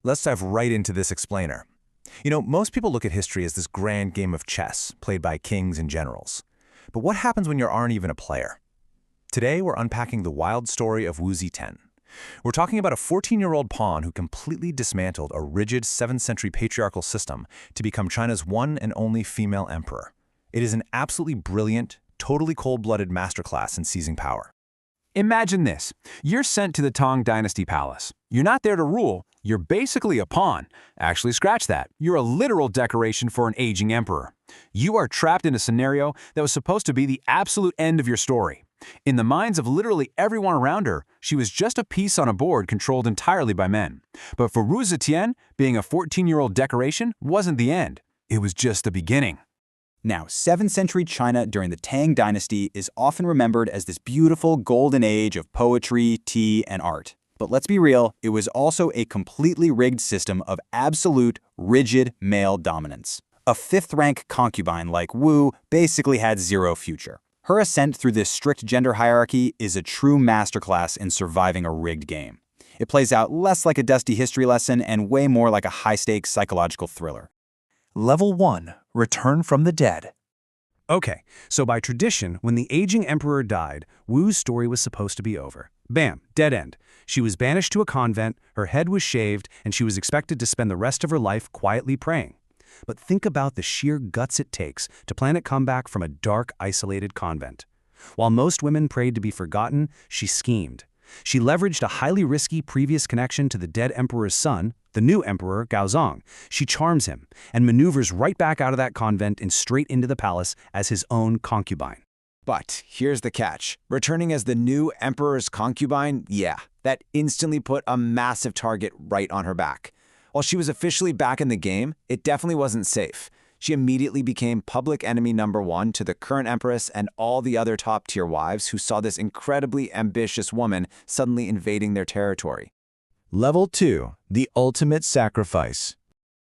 Let's dive right into this explainer. Most people look at history as this grand game of chess played by kings and generals. But what happens when you aren't even a player? Today, we're unpacking the wild story of Wu Zetian. We're talking about a 14-year-old pawn who completely dismantled a rigid 7th century patriarchal system to become China's one and only female emperor. It is an absolutely brilliant, totally cold-blooded masterclass in seizing power. Imagine this. You're sent to the Tang Dynasty palace. You're not there to rule. You're basically a pawn. Actually, scratch that. You're a literal decoration for an aging emperor. You are trapped in a scenario that was supposed to be the absolute end of your story. In the minds of literally everyone around her, she was just a piece on a board controlled entirely by men. But for Wu Zetian, being a 14-year-old decoration wasn't the end. It was just the beginning. Now, 7th century China during the Tang Dynasty is often remembered as this beautiful golden age of poetry, tea, and art. But let's be real, it was also a completely rigged system of absolute, rigid male dominance. A 5th-rank concubine like Wu basically had zero future. Her ascent through this strict gender hierarchy is a true masterclass in surviving a rigged game. It plays out less like a dusty history lesson and way more like a high-stakes psychological thriller. Level 1. Return from the dead. Okay, so by tradition, when the aging emperor died, Wu's story was supposed to be over. Bam, dead end. She was banished to a convent, her head was shaved, and she was expected to spend the rest of her life quietly praying. But think about the sheer guts it takes to plan a comeback from a dark, isolated convent. While most women prayed to be forgotten, she schemed. She leveraged a highly risky previous connection to the dead emperor's son, the new emperor, Gaozong. She charms him and maneuvers right back out of that convent and straight into the palace as his own concubine. But here's the catch. Returning as the new emperor's concubine, that instantly put a massive target right on her back. While she was officially back in the game, it definitely wasn't safe. She immediately became public enemy number 1 to the current empress and all the other top-tier wives who saw this incredibly ambitious woman suddenly invading their territory. Level 2. The ultimate sacrifice.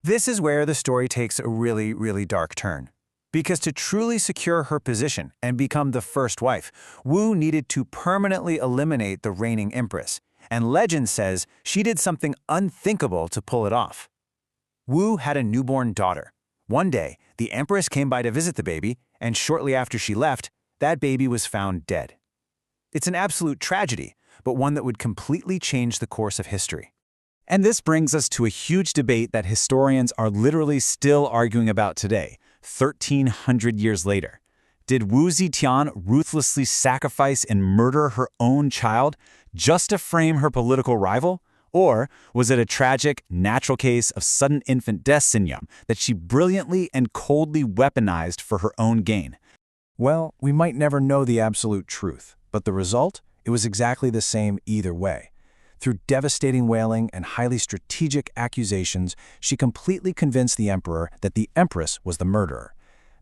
This is where the story takes a really, really dark turn. Because to truly secure her position and become the first wife, Wu needed to permanently eliminate the reigning empress, and legend says she did something unthinkable to pull it off. Wu had a newborn daughter. One day, the empress came by to visit the baby, and shortly after she left, that baby was found dead. It's an absolute tragedy, but one that would completely change the course of history. And this brings us to a huge debate that historians are literally still arguing about today, 1,300 years later. Did Wu Zetian ruthlessly sacrifice and murder her own child just to frame her political rival? Or was it a tragic, natural case of sudden infant death syndrome that she brilliantly and coldly weaponized for her own gain? Well, we might never know the absolute truth, but the result? It was exactly the same either way. Through devastating wailing and highly strategic accusations, she completely convinced the emperor that the empress was the murderer.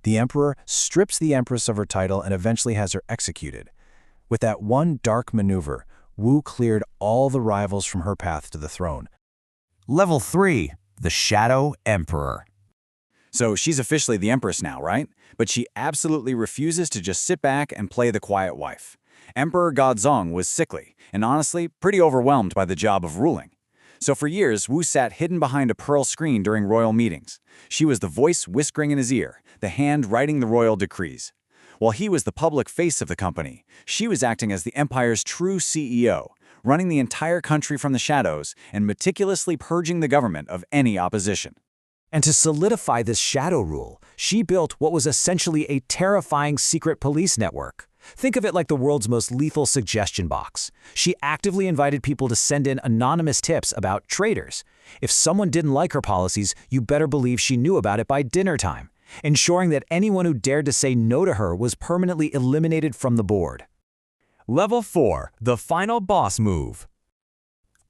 The emperor strips the empress of her title and eventually has her executed. With that one dark maneuver, Wu cleared all the rivals from her path to the throne. Level 3. The Shadow Emperor. So she's officially the empress now, right? But she absolutely refuses to just sit back and play the quiet wife. Emperor Gaozong was sickly and honestly pretty overwhelmed by the job of ruling. So for years, Wu sat hidden behind a pearl screen during royal meetings. She was the voice whispering in his ear, the hand writing the royal decrees. While he was the public face of the company, she was acting as the empire's true CEO, running the entire country from the shadows and meticulously purging the government of any opposition. And to solidify this shadow rule, she built what was essentially a terrifying secret police network. Think of it like the world's most lethal suggestion box. She actively invited people to send in anonymous tips about traitors. If someone didn't like her policies, you better believe she knew about it by dinner time, ensuring that anyone who dared to say no to her was permanently eliminated from the board. Level 4. The final boss move.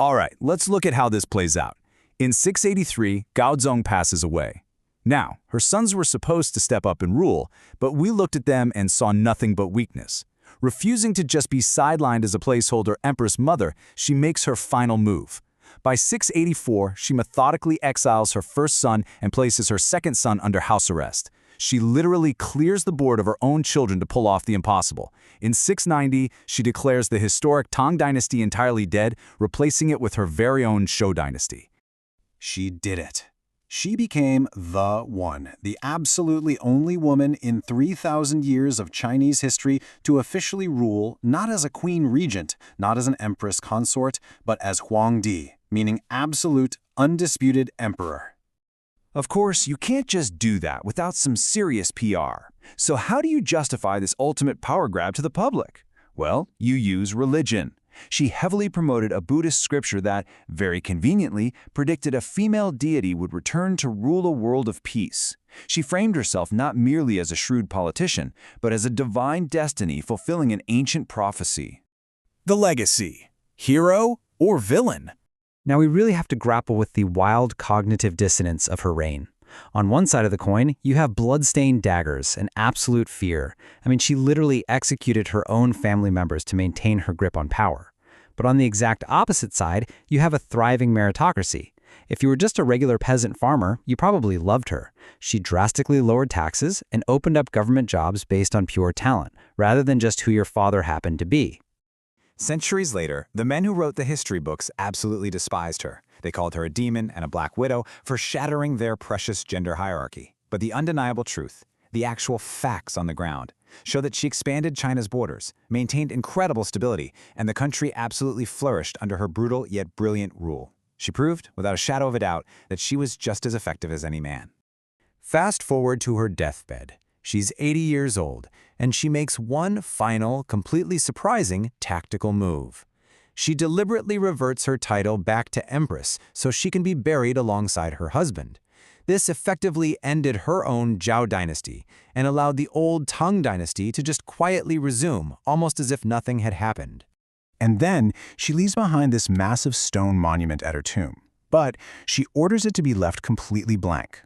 All right, let's look at how this plays out. In 683, Gaozong passes away. Now, her sons were supposed to step up and rule, but we looked at them and saw nothing but weakness. Refusing to just be sidelined as a placeholder empress mother, she makes her final move. By 684, she methodically exiles her first son and places her second son under house arrest. She literally clears the board of her own children to pull off the impossible. In 690, she declares the historic Tang Dynasty entirely dead, replacing it with her very own Shou Dynasty. She did it. She became the one, the absolutely only woman in 3,000 years of Chinese history to officially rule not as a queen regent, not as an empress consort, but as Huangdi, meaning absolute, undisputed emperor. Of course, you can't just do that without some serious PR. So how do you justify this ultimate power grab to the public? Well, you use religion. She heavily promoted a Buddhist scripture that, very conveniently, predicted a female deity would return to rule a world of peace. She framed herself not merely as a shrewd politician, but as a divine destiny fulfilling an ancient prophecy. The legacy. Hero or villain? Now we really have to grapple with the wild cognitive dissonance of her reign. On one side of the coin, you have blood-stained daggers and absolute fear. I mean, she literally executed her own family members to maintain her grip on power. But on the exact opposite side, you have a thriving meritocracy. If you were just a regular peasant farmer, you probably loved her. She drastically lowered taxes and opened up government jobs based on pure talent, rather than just who your father happened to be. Centuries later, the men who wrote the history books absolutely despised her. They called her a demon and a black widow for shattering their precious gender hierarchy. But the undeniable truth, the actual facts on the ground, show that she expanded China's borders, maintained incredible stability, and the country absolutely flourished under her brutal yet brilliant rule. She proved, without a shadow of a doubt, that she was just as effective as any man. Fast forward to her deathbed. She's 80 years old, and she makes one final, completely surprising tactical move. She deliberately reverts her title back to Empress so she can be buried alongside her husband. This effectively ended her own Zhao dynasty and allowed the old Tang Dynasty to just quietly resume, almost as if nothing had happened. And then she leaves behind this massive stone monument at her tomb. But she orders it to be left completely blank.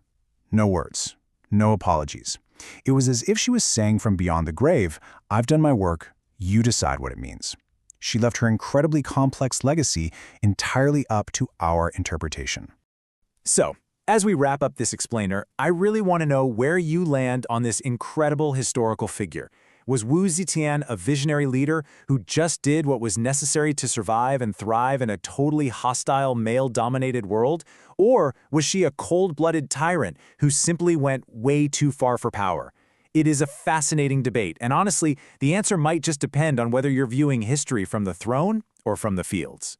No words, no apologies. It was as if she was saying from beyond the grave, "I've done my work, you decide what it means." She left her incredibly complex legacy entirely up to our interpretation. So, as we wrap up this explainer, I really want to know where you land on this incredible historical figure. Was Wu Zetian a visionary leader who just did what was necessary to survive and thrive in a totally hostile, male-dominated world? Or was she a cold-blooded tyrant who simply went way too far for power? It is a fascinating debate, and honestly, the answer might just depend on whether you're viewing history from the throne or from the fields.